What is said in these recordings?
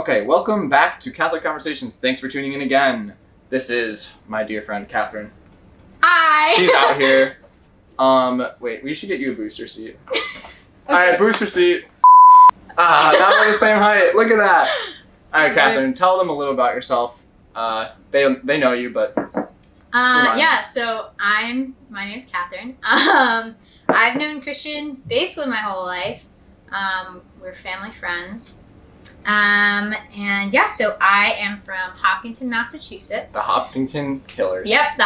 Okay, welcome back to Catholic Conversations. Thanks for tuning in again. This is my dear friend, Catherine. Hi! She's out here. Wait, we should get you a booster seat. Okay. Alright, booster seat. Now we're the same height. Look at that. Alright, Catherine, tell them a little about yourself. They know you, but... Yeah, so my name's Catherine. I've known Christian basically my whole life. We're family friends. And yeah, so I am from Hopkinton, Massachusetts. The Hopkinton Killers. Yep,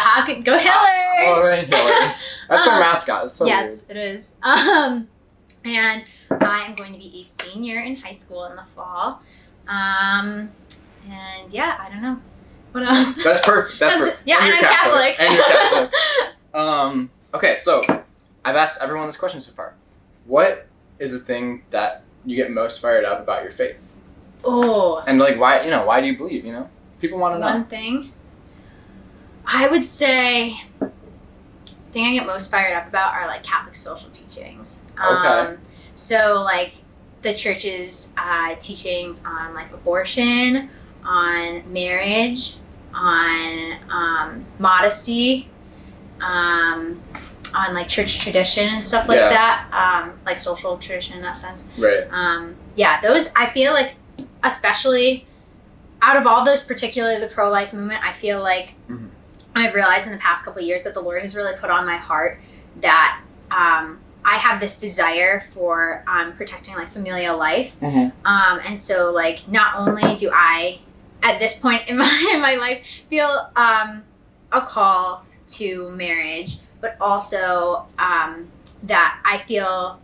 go Hillers! Hillers! That's their mascot. It's so yes, weird. it is. And I am going to be a senior in high school in the fall. And yeah, I don't know. What else? That's perfect. That's perfect. Yeah, and I'm Catholic. And you're Catholic. Okay, so I've asked everyone this question so far. What is the thing that you get most fired up about your faith? Oh. And why do you believe, People want to know. One thing. I would say the thing I get most fired up about are Catholic social teachings. Okay. So the church's teachings on abortion, on marriage, on modesty, on church tradition and stuff like that, social tradition in that sense. Right. Yeah, those I feel especially out of all those, particularly the pro-life movement, I feel I've realized in the past couple of years that the Lord has really put on my heart that I have this desire for protecting familial life. Mm-hmm. And so not only do I at this point in my life feel a call to marriage, but also that I feel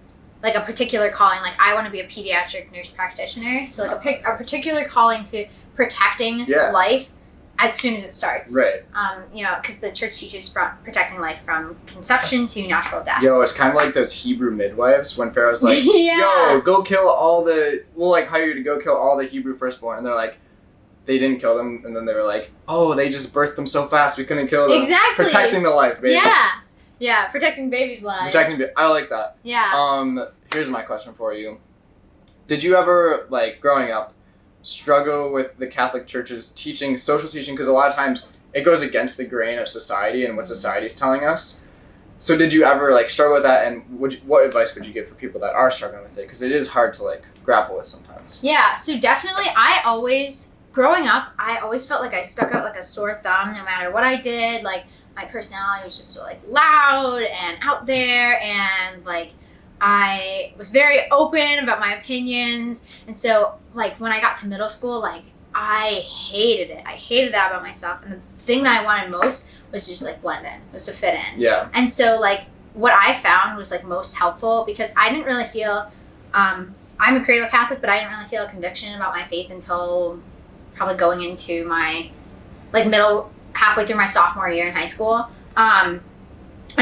a particular calling, I want to be a pediatric nurse practitioner. So a particular calling to protecting life as soon as it starts. Right. Because the church teaches from protecting life from conception to natural death. Yo, it's kind of like those Hebrew midwives when Pharaoh's like, yeah. yo, go kill all we'll hire you to go kill all the Hebrew firstborn. And they're like, they didn't kill them. And then they were like, oh, they just birthed them so fast we couldn't kill them. Exactly. Protecting the life, baby. Yeah. Yeah, protecting babies' lives. I like that. Yeah. Here's my question for you. Did you ever, growing up, struggle with the Catholic Church's teaching, social teaching? Because a lot of times it goes against the grain of society and what society is telling us. So did you ever, struggle with that? And what advice would you give for people that are struggling with it? Because it is hard to, grapple with sometimes. Yeah, so definitely growing up, I always felt I stuck out like a sore thumb no matter what I did. My personality was just so loud and out there, and I was very open about my opinions. And so when I got to middle school, I hated it. I hated that about myself. And the thing that I wanted most was just blend in, was to fit in. Yeah. And so what I found was most helpful, because I didn't really feel I'm a cradle Catholic, but I didn't really feel a conviction about my faith until probably going into my halfway through my sophomore year in high school. And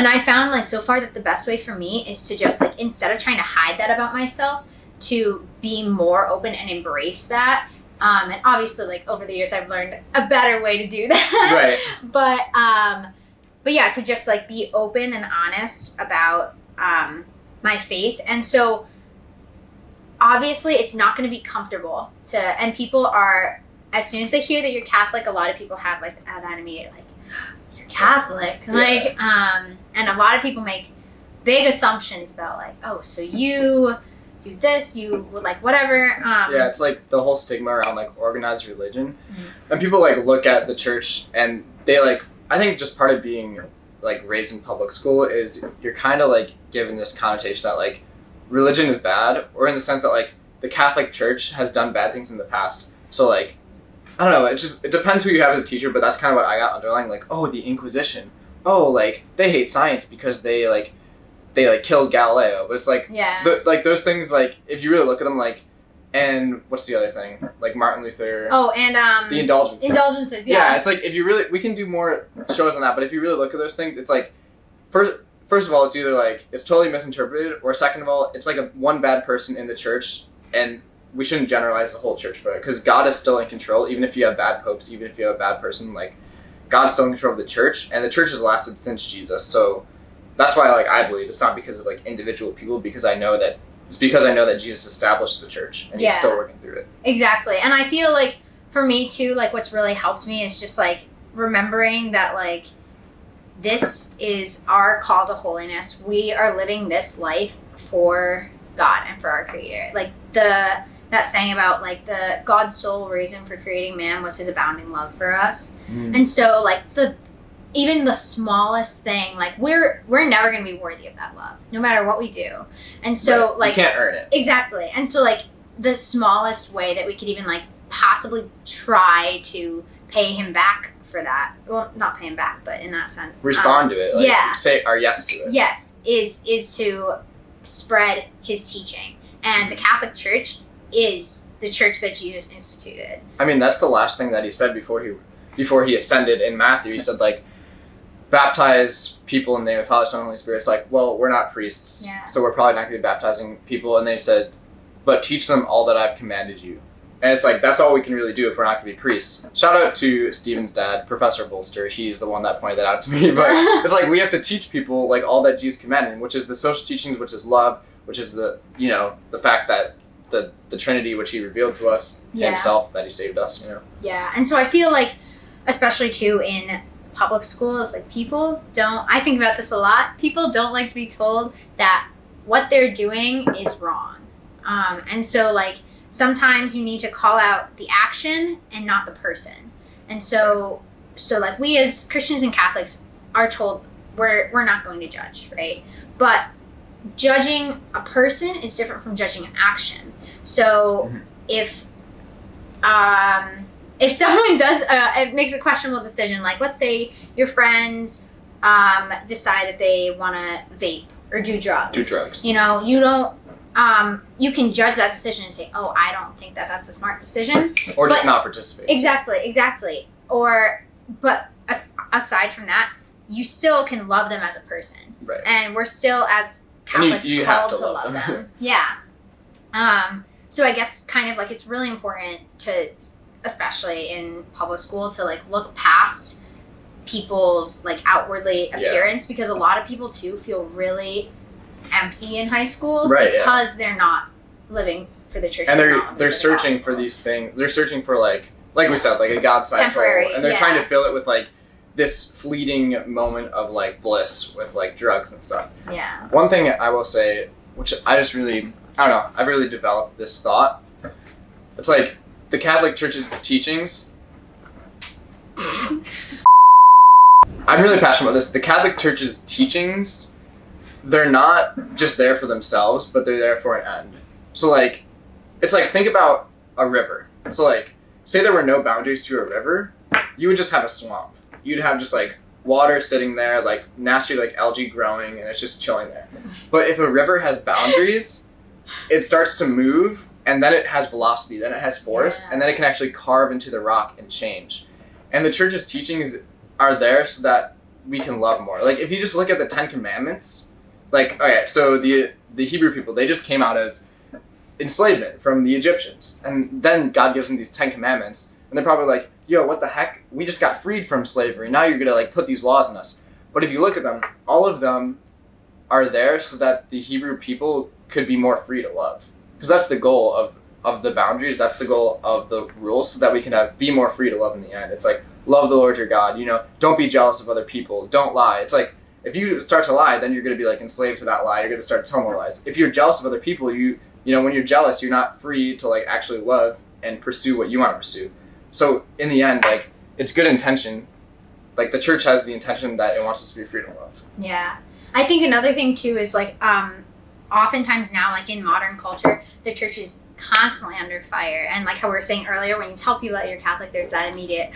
I found so far that the best way for me is to just instead of trying to hide that about myself, to be more open and embrace that. And obviously over the years I've learned a better way to do that. Right. But yeah, to just be open and honest about my faith. And so obviously it's not going to be comfortable and people are, as soon as they hear that you're Catholic, a lot of people have that immediate you're Catholic. And a lot of people make big assumptions about oh, so you do this, you would whatever. Yeah, it's the whole stigma around organized religion. Mm-hmm. And people look at the church and they I think just part of being raised in public school is you're kind of given this connotation that religion is bad, or in the sense that the Catholic Church has done bad things in the past. So I don't know, it depends who you have as a teacher, but that's kind of what I got underlying, oh, the Inquisition. Oh, they hate science because they killed Galileo. But it's those things, if you really look at them, and what's the other thing? Martin Luther. Oh, and the Indulgences. Indulgences, yeah. Yeah, it's if you really, we can do more shows on that, but if you really look at those things, it's first of all, it's either it's totally misinterpreted, or second of all, it's one bad person in the church, and we shouldn't generalize the whole church for it, because God is still in control. Even if you have bad popes, even if you have a bad person, God's still in control of the church, and the church has lasted since Jesus. So that's why I believe it's not because of individual people, because I know that It's because I know that Jesus established the church and he's still working through it. Exactly. And I feel like for me too, like what's really helped me is just like remembering that like this is our call to holiness. We are living this life for God and for our Creator. Like that saying about like the God's sole reason for creating man was his abounding love for us. And so like even the smallest thing, like we're never going to be worthy of that love, no matter what we do. And so like you can't earn it. Exactly. And so like the smallest way that we could even like possibly try to pay him back for that, well, not pay him back, but in that sense, respond to it. Like, say our yes to it. Yes, is to spread his teaching, and the Catholic Church is the church that Jesus instituted. I mean, that's the last thing that he said before he ascended in Matthew. He said like, baptize people in the name of the Father, Son, and Holy Spirit. It's like, well, we're not priests, so we're probably not going to be baptizing people. And they said, but teach them all that I've commanded you. And it's like, that's all we can really do if we're not going to be priests. Shout out to Stephen's dad, Professor Bolster. He's the one that pointed that out to me. But it's like, we have to teach people like all that Jesus commanded, which is the social teachings, which is love, which is the fact that the Trinity, which he revealed to us himself, that he saved us, Yeah, and so I feel like, especially too in public schools, like I think about this a lot, people don't like to be told that what they're doing is wrong. And so like sometimes you need to call out the action and not the person. And so like we as Christians and Catholics are told we're not going to judge, right? But judging a person is different from judging an action. So if someone does, it makes a questionable decision, like let's say your friends decide that they want to vape or do drugs. You don't, you can judge that decision and say, oh, I don't think that that's a smart decision. Or just not participate. Exactly. But aside from that, you still can love them as a person. Right. And we're still, as Catholics, you called have to love them. Yeah. So I guess kind of like it's really important to, especially in public school, to like look past people's like outwardly appearance, because a lot of people too feel really empty in high school because they're not living for the church, and they're searching for these things. They're searching for like we said, like a God-sized soul, and they're trying to fill it with like this fleeting moment of like bliss with like drugs and stuff. Yeah. One thing I will say, which I just really, I don't know, I've really developed this thought. It's like the Catholic Church's teachings. I'm really passionate about this. The Catholic Church's teachings, they're not just there for themselves, but they're there for an end. So like, it's like, think about a river. So like, say there were no boundaries to a river, you would just have a swamp. You'd have just like water sitting there, like nasty like algae growing, and it's just chilling there. But if a river has boundaries, it starts to move, and then it has velocity, then it has force, and then it can actually carve into the rock and change. And the church's teachings are there so that we can love more. Like if you just look at the 10 Commandments, like, okay, so the Hebrew people, they just came out of enslavement from the Egyptians. And then God gives them these 10 Commandments, and they're probably like, yo, what the heck? We just got freed from slavery. Now you're going to like put these laws on us. But if you look at them, all of them are there so that the Hebrew people could be more free to love. Because that's the goal of the boundaries. That's the goal of the rules, so that we can be more free to love in the end. It's like, love the Lord your God. Don't be jealous of other people. Don't lie. It's like, if you start to lie, then you're going to be like enslaved to that lie. You're going to start to tell more lies. If you're jealous of other people, when you're jealous, you're not free to like actually love and pursue what you want to pursue. So in the end, like, it's good intention. Like the church has the intention that it wants us to be free to love. Yeah. I think another thing too is like, oftentimes now, like in modern culture, the church is constantly under fire. And like how we were saying earlier, when you tell people that you're Catholic, there's that immediate,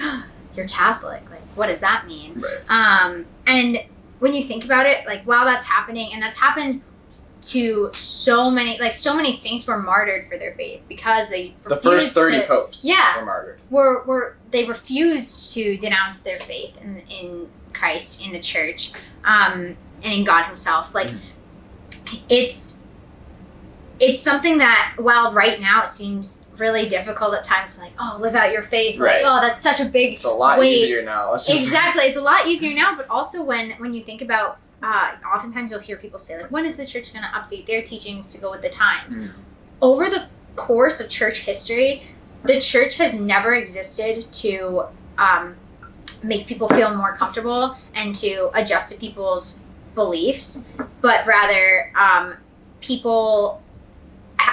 you're Catholic. Like, what does that mean? Right. And when you think about it, like while that's happening, and that's happened to so many saints were martyred for their faith because they refused. The first 30 popes were martyred. They refused to denounce their faith in Christ, in the church, and in God himself. Like, it's something that, while right now it seems really difficult at times, like, oh, live out your faith. Like, oh, that's such a big It's a lot easier now. Exactly. It's a lot easier now, but also when you think about oftentimes you'll hear people say, like, when is the church going to update their teachings to go with the times? Over the course of church history, the church has never existed to make people feel more comfortable and to adjust to people's beliefs, but rather people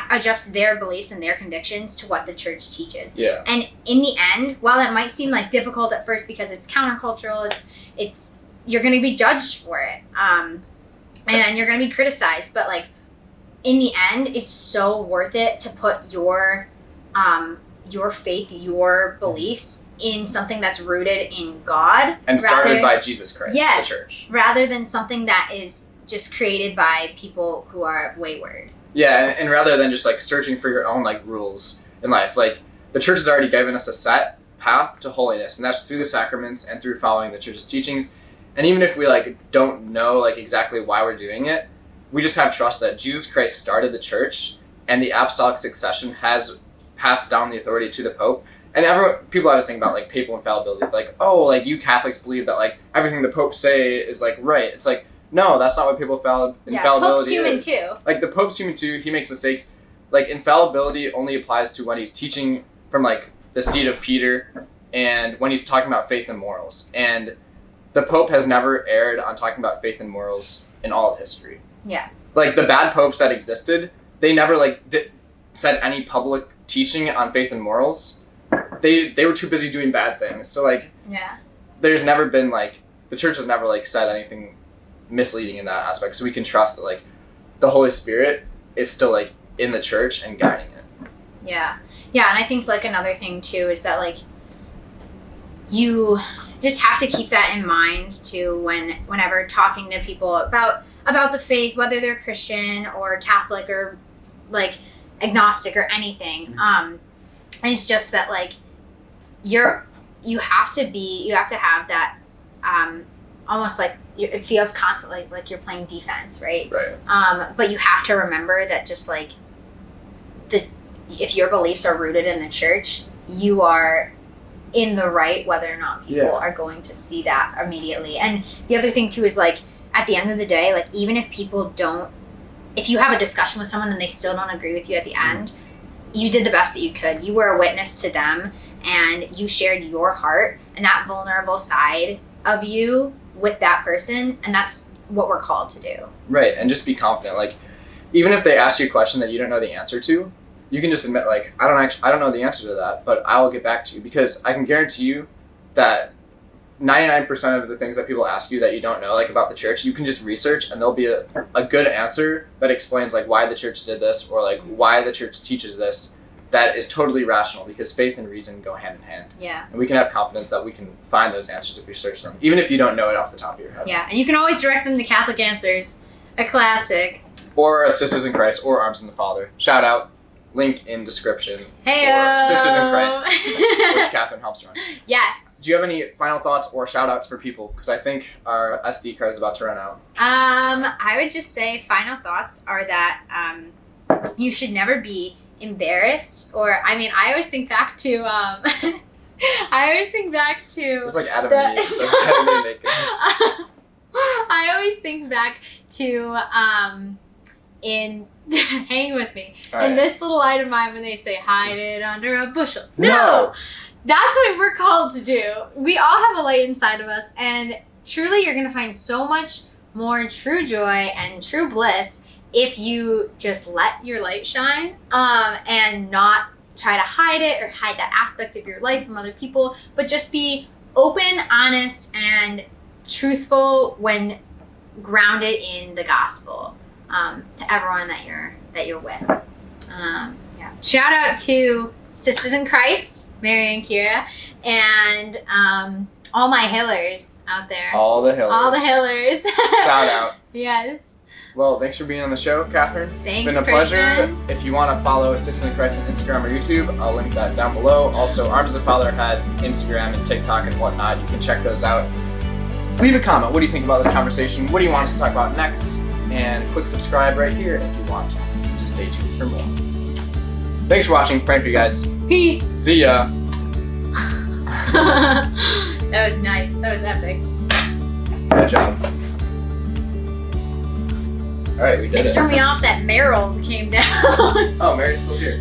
adjust their beliefs and their convictions to what the church teaches. Yeah. And in the end, while it might seem like difficult at first because it's countercultural, it's you're going to be judged for it, and you're going to be criticized. But like in the end, it's so worth it to put your faith, your beliefs in something that's rooted in God and started by Jesus Christ. Yes, the church. Rather than something that is just created by people who are wayward. Yeah, and rather than just like searching for your own like rules in life, like the church has already given us a set path to holiness, and that's through the sacraments and through following the church's teachings. And even if we like don't know like exactly why we're doing it, we just have trust that Jesus Christ started the church, and the apostolic succession has passed down the authority to the Pope. And people always think about like papal infallibility, like, oh, like you Catholics believe that like everything the Pope say is like right. It's like, no, that's not what papal infallibility Pope's human is. too. Like the Pope's human too. He makes mistakes. Like infallibility only applies to when he's teaching from like the seat of Peter, and when he's talking about faith and morals. And the Pope has never erred on talking about faith and morals in all of history. Yeah. Like the bad popes that existed, they never like said any public teaching on faith and morals. They were too busy doing bad things. So like, yeah, there's never been like the church has never like said anything misleading in that aspect. So we can trust that like the Holy Spirit is still like in the church and guiding it. Yeah, and I think like another thing too is that like you just have to keep that in mind too whenever talking to people about the faith, whether they're Christian or Catholic or like agnostic or anything. And it's just that like you have to have that almost like it feels constantly like you're playing defense, right? But you have to remember that just like if your beliefs are rooted in the church, you are in the right, whether or not people are going to see that immediately. And the other thing too is like at the end of the day, like even if if you have a discussion with someone and they still don't agree with you at the end, you did the best that you could. You were a witness to them, and you shared your heart and that vulnerable side of you with that person, and that's what we're called to do. Right, and just be confident. Like, even if they ask you a question that you don't know the answer to, you can just admit, like, I don't know the answer to that, but I will get back to you, because I can guarantee you that 99% of the things that people ask you that you don't know, like about the church, you can just research, and there'll be a good answer that explains like why the church did this, or like why the church teaches this, that is totally rational, because faith and reason go hand in hand. Yeah. And we can have confidence that we can find those answers if we search them, even if you don't know it off the top of your head. Yeah, and you can always direct them to Catholic Answers, a classic. Or Sisters in Christ, or Arms in the Father. Shout out. Link in description. Hey-o! For Sisters in Christ, which Catherine helps run. Yes. Do you have any final thoughts or shout outs for people? Because I think our SD card is about to run out. I would just say final thoughts are that you should never be embarrassed, or I mean, I always think back to It's like Adam and Eve. So Adam and Eve make this. I always think back to in hang with me. All in this little light of mine when they say hide it under a bushel. No! That's what we're called to do. We all have a light inside of us, and truly you're going to find so much more true joy and true bliss if you just let your light shine, and not try to hide it or hide that aspect of your life from other people, but just be open, honest, and truthful when grounded in the gospel, to everyone that you're with. Shout out to Sisters in Christ, Mary and Kira, and all my Hillers out there. All the Hillers. Shout out. Yes. Well, thanks for being on the show, Catherine. Thanks, it's been a Christian. pleasure. If you want to follow Sisters in Christ on Instagram or YouTube, I'll link that down below. Also, Arms of the Father has Instagram and TikTok and whatnot. You can check those out. Leave a comment. What do you think about this conversation? What do you want us to talk about next? And click subscribe right here if you want to stay tuned for more. Thanks for watching. Praying for you guys. Peace. See ya. That was nice. That was epic. Good job. All right, we did It it. threw me off that Meryl came down. Oh, Mary's still here.